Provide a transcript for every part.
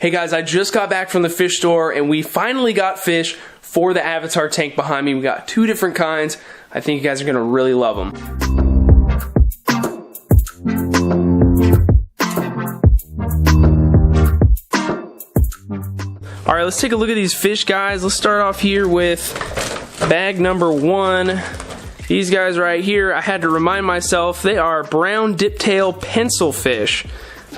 Hey guys, I just got back from the fish store and we finally got fish for the Avatar tank behind me. We got 2 different kinds. I think you guys are gonna really love them. All right, let's take a look at these fish, guys. Let's start off here with bag number 1. These guys right here, I had to remind myself, they are brown diptail pencil fish.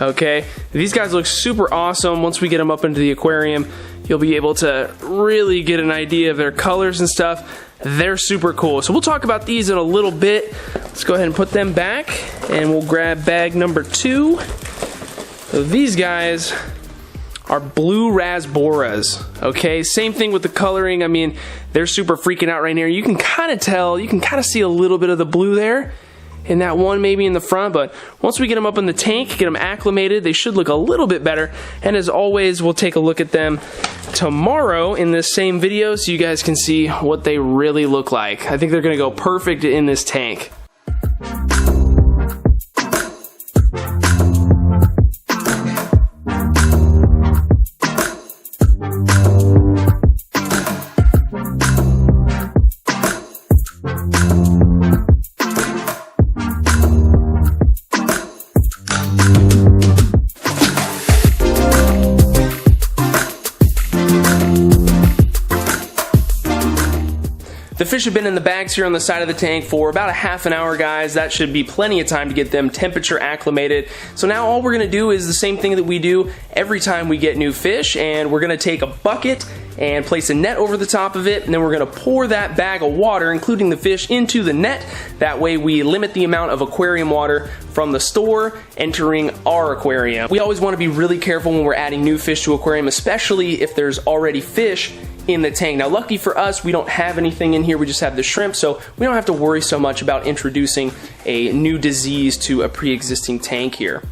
Okay, these guys look super awesome. Once we get them up into the aquarium, you'll be able to really get an idea of their colors and stuff. They're super cool. So we'll talk about these in a little bit. Let's go ahead and put them back, and we'll grab bag number 2. So these guys are blue rasboras. Okay, same thing with the coloring. I mean, they're super freaking out right now. You can kind of tell, you can kind of see a little bit of the blue there in that one maybe in the front, but once we get them up in the tank, get them acclimated, they should look a little bit better. And as always, we'll take a look at them tomorrow in this same video so you guys can see what they really look like. I think they're gonna go perfect in this tank. The fish have been in the bags here on the side of the tank for about a half an hour, guys. That should be plenty of time to get them temperature acclimated. So now all we're gonna do is the same thing that we do every time we get new fish, and we're gonna take a bucket and place a net over the top of it, and then we're gonna pour that bag of water, including the fish, into the net. That way we limit the amount of aquarium water from the store entering our aquarium. We always wanna be really careful when we're adding new fish to aquarium, especially if there's already fish in the tank. Now, lucky for us, we don't have anything in here. We just have the shrimp, so we don't have to worry so much about introducing a new disease to a pre-existing tank here.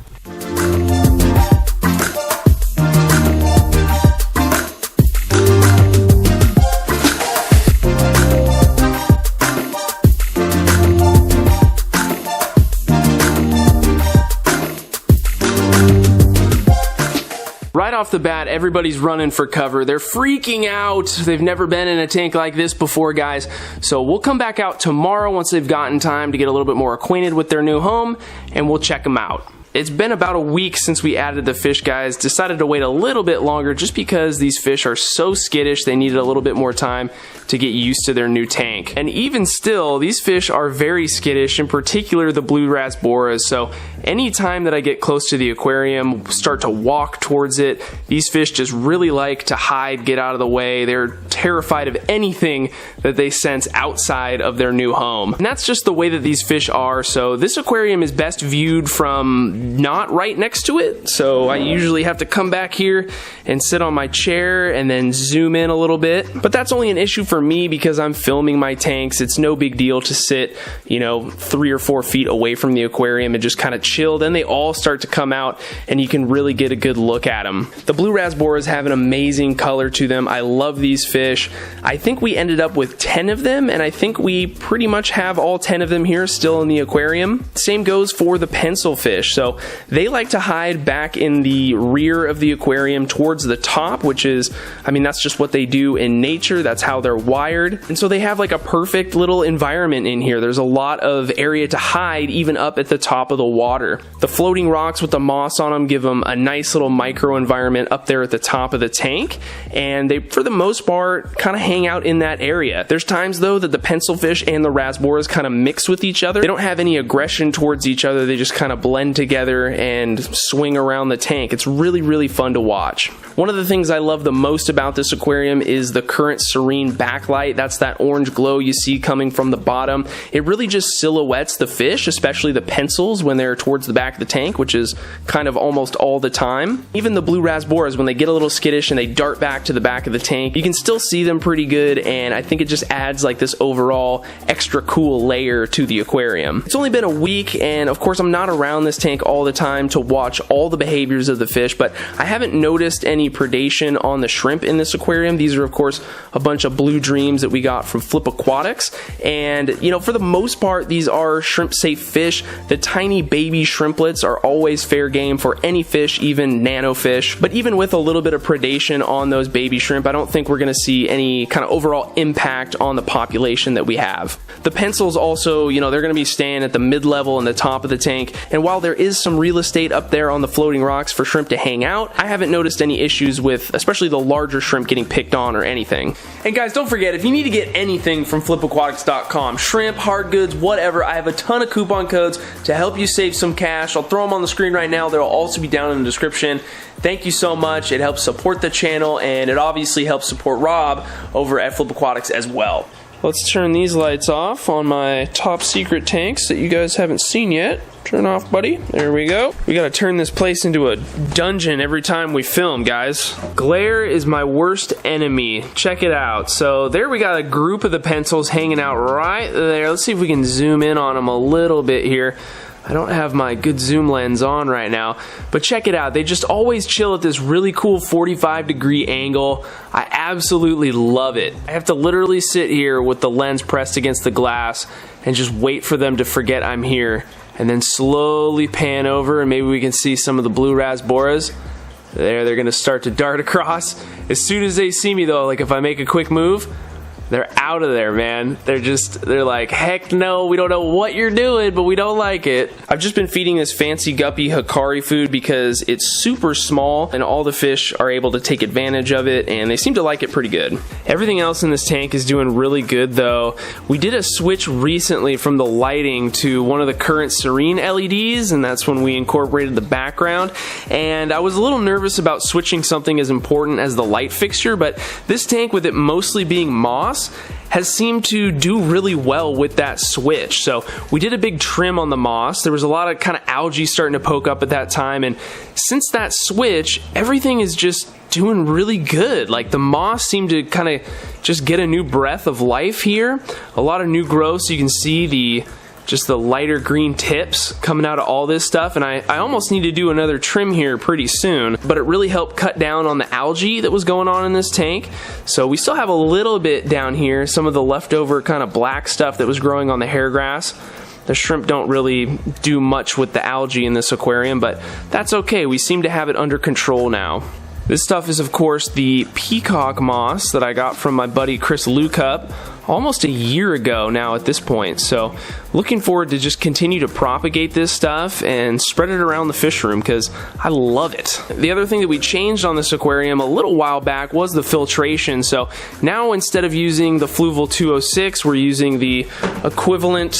Right off the bat, everybody's running for cover. They're freaking out. They've never been in a tank like this before, guys. So we'll come back out tomorrow once they've gotten time to get a little bit more acquainted with their new home, and we'll check them out. It's been about a week since we added the fish, guys. Decided to wait a little bit longer just because these fish are so skittish. They needed a little bit more time to get used to their new tank. And even still, these fish are very skittish, in particular the blue rasboras. So anytime that I get close to the aquarium, start to walk towards it, these fish just really like to hide, get out of the way. They're terrified of anything that they sense outside of their new home. And that's just the way that these fish are. So this aquarium is best viewed from not right next to it. So I usually have to come back here and sit on my chair and then zoom in a little bit. But that's only an issue for me because I'm filming my tanks. It's no big deal to sit, you know, 3 or 4 feet away from the aquarium and just kind of chill. Then they all start to come out and you can really get a good look at them. The blue rasboras have an amazing color to them. I love these fish. I think we ended up with 10 of them, and I think we pretty much have all 10 of them here still in the aquarium. Same goes for the pencil fish. So they like to hide back in the rear of the aquarium towards the top, which is, I mean, that's just what they do in nature. That's how they're wired. And so they have like a perfect little environment in here. There's a lot of area to hide even up at the top of the water. The floating rocks with the moss on them give them a nice little micro environment up there at the top of the tank. And they, for the most part, kind of hang out in that area. There's times though that the pencil fish and the rasboras kind of mix with each other. They don't have any aggression towards each other. They just kind of blend together and swing around the tank. It's really, really fun to watch. One of the things I love the most about this aquarium is the current serene backlight. That's that orange glow you see coming from the bottom. It really just silhouettes the fish, especially the pencils when they're towards the back of the tank, which is kind of almost all the time. Even the blue rasboras, when they get a little skittish and they dart back to the back of the tank, you can still see them pretty good, and I think it just adds like this overall extra cool layer to the aquarium. It's only been a week, and of course I'm not around this tank all all the time to watch all the behaviors of the fish, but I haven't noticed any predation on the shrimp in this aquarium. These are, of course, a bunch of blue dreams that we got from Flip Aquatics, and you know, for the most part, these are shrimp safe fish. The tiny baby shrimplets are always fair game for any fish, even nano fish, but even with a little bit of predation on those baby shrimp, I don't think we're going to see any kind of overall impact on the population that we have. The pencils also, you know, they're going to be staying at the mid-level and the top of the tank, and while there is some real estate up there on the floating rocks for shrimp to hang out, I haven't noticed any issues with especially the larger shrimp getting picked on or anything. And guys, don't forget, if you need to get anything from flipaquatics.com, shrimp, hard goods, whatever, I have a ton of coupon codes to help you save some cash. I'll throw them on the screen right now. They'll also be down in the description. Thank you so much. It helps support the channel, and it obviously helps support Rob over at Flip Aquatics as well. Let's turn these lights off on my top secret tanks that you guys haven't seen yet. Turn off, buddy. There we go. We gotta turn this place into a dungeon every time we film, guys. Glare is my worst enemy. Check it out. So there we got a group of the pencils hanging out right there. Let's see if we can zoom in on them a little bit here. I don't have my good zoom lens on right now, but check it out. They just always chill at this really cool 45-degree angle. I absolutely love it. I have to literally sit here with the lens pressed against the glass and just wait for them to forget I'm here, and then slowly pan over, and maybe we can see some of the blue rasboras. There, they're gonna start to dart across. As soon as they see me though, like if I make a quick move, they're out of there, man. They're like, heck no, we don't know what you're doing, but we don't like it. I've just been feeding this fancy guppy Hikari food because it's super small and all the fish are able to take advantage of it, and they seem to like it pretty good. Everything else in this tank is doing really good though. We did a switch recently from the lighting to one of the current Serene LEDs, and that's when we incorporated the background, and I was a little nervous about switching something as important as the light fixture, but this tank, with it mostly being moss, has seemed to do really well with that switch. So we did a big trim on the moss. There was a lot of kind of algae starting to poke up at that time, and since that switch, everything is just doing really good. Like the moss seemed to kind of just get a new breath of life here. A lot of new growth, so you can see just the lighter green tips coming out of all this stuff, and I almost need to do another trim here pretty soon, but it really helped cut down on the algae that was going on in this tank. So we still have a little bit down here, some of the leftover kind of black stuff that was growing on the hair grass. The shrimp don't really do much with the algae in this aquarium, but that's okay. We seem to have it under control now. This stuff is, of course, the peacock moss that I got from my buddy Chris Lucup almost a year ago now at this point. So looking forward to just continue to propagate this stuff and spread it around the fish room because I love it. The other thing that we changed on this aquarium a little while back was the filtration. So now instead of using the Fluval 206, we're using the equivalent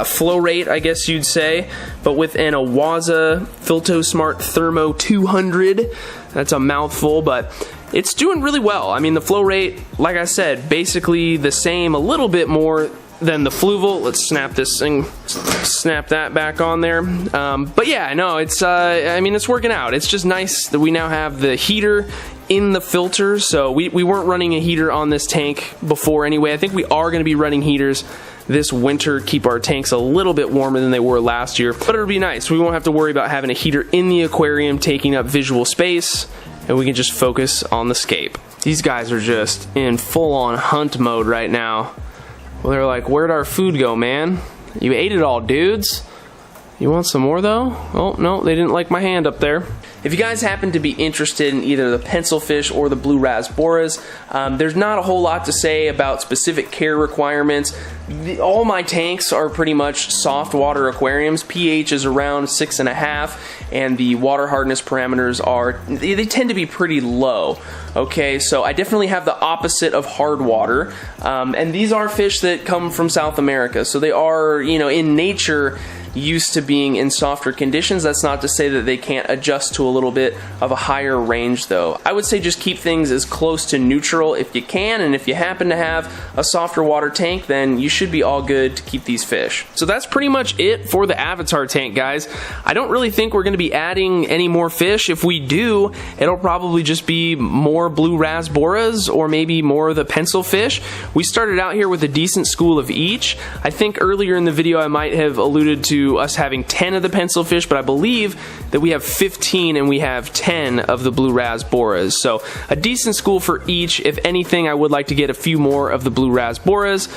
flow rate, I guess you'd say, but with an Awaza FiltoSmart Thermo 200. That's a mouthful, but it's doing really well. I mean, the flow rate, like I said, basically the same, a little bit more than the Fluval. Let's snap this thing, snap that back on there. But yeah, no, it's, I mean, it's working out. It's just nice that we now have the heater in the filter. So we weren't running a heater on this tank before anyway. I think we are going to be running heaters this winter, keep our tanks a little bit warmer than they were last year, but it'll be nice. We won't have to worry about having a heater in the aquarium taking up visual space, and we can just focus on the scape. These guys are just in full-on hunt mode right now. Well, they're like, where'd our food go, man? You ate it all, dudes. You want some more though? Oh no, they didn't like my hand up there. If you guys happen to be interested in either the pencilfish or the blue rasboras, there's not a whole lot to say about specific care requirements. All my tanks are pretty much soft water aquariums. pH is around 6.5, and the water hardness parameters are, they tend to be pretty low. Okay, so I definitely have the opposite of hard water, and these are fish that come from South America, so they are, you know, in nature used to being in softer conditions. That's not to say that they can't adjust to a little bit of a higher range though. I would say just keep things as close to neutral if you can, and if you happen to have a softer water tank, then you should be all good to keep these fish. So that's pretty much it for the Avatar tank, guys. I don't really think we're going to be adding any more fish. If we do, it'll probably just be more blue rasboras or maybe more of the pencil fish. We started out here with a decent school of each. I think earlier in the video I might have alluded to to us having 10 of the pencilfish, but I believe that we have 15 and we have 10 of the blue rasboras. So a decent school for each. If anything, I would like to get a few more of the blue rasboras,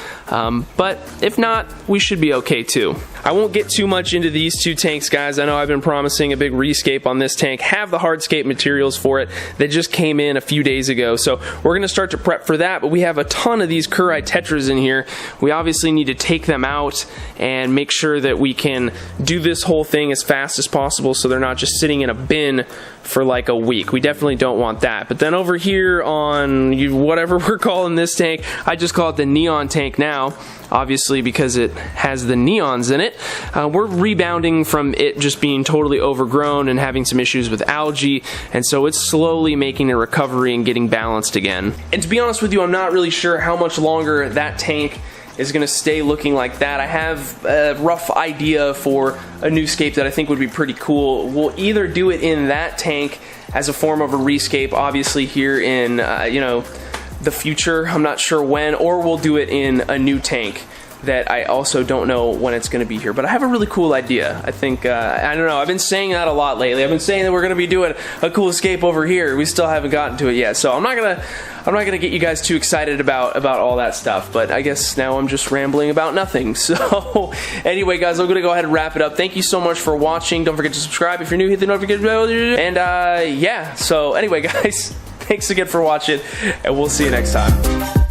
but if not, we should be okay too. I won't get too much into these two tanks, guys. I know I've been promising a big rescape on this tank. Have the hardscape materials for it that just came in a few days ago. So we're going to start to prep for that, but we have a ton of these Kurai tetras in here. We obviously need to take them out and make sure that we can do this whole thing as fast as possible so they're not just sitting in a bin for like a week. We definitely don't want that. But then over here on whatever we're calling this tank, I just call it the neon tank now, obviously because it has the neons in it. We're rebounding from it just being totally overgrown and having some issues with algae, and so it's slowly making a recovery and getting balanced again. And to be honest with you, I'm not really sure how much longer that tank is going to stay looking like that. I have a rough idea for a new scape that I think would be pretty cool. We'll either do it in that tank as a form of a rescape, obviously here in the future, I'm not sure when, or we'll do it in a new tank that I also don't know when it's going to be here. But I have a really cool idea. I think, I don't know, I've been saying that a lot lately. I've been saying that we're going to be doing a cool escape over here. We still haven't gotten to it yet. So I'm not gonna get you guys too excited about all that stuff, but I guess now I'm just rambling about nothing. So anyway, guys, I'm gonna go ahead and wrap it up. Thank you so much for watching. Don't forget to subscribe if you're new, hit the notification bell, and yeah, so anyway, guys, thanks again for watching, and we'll see you next time.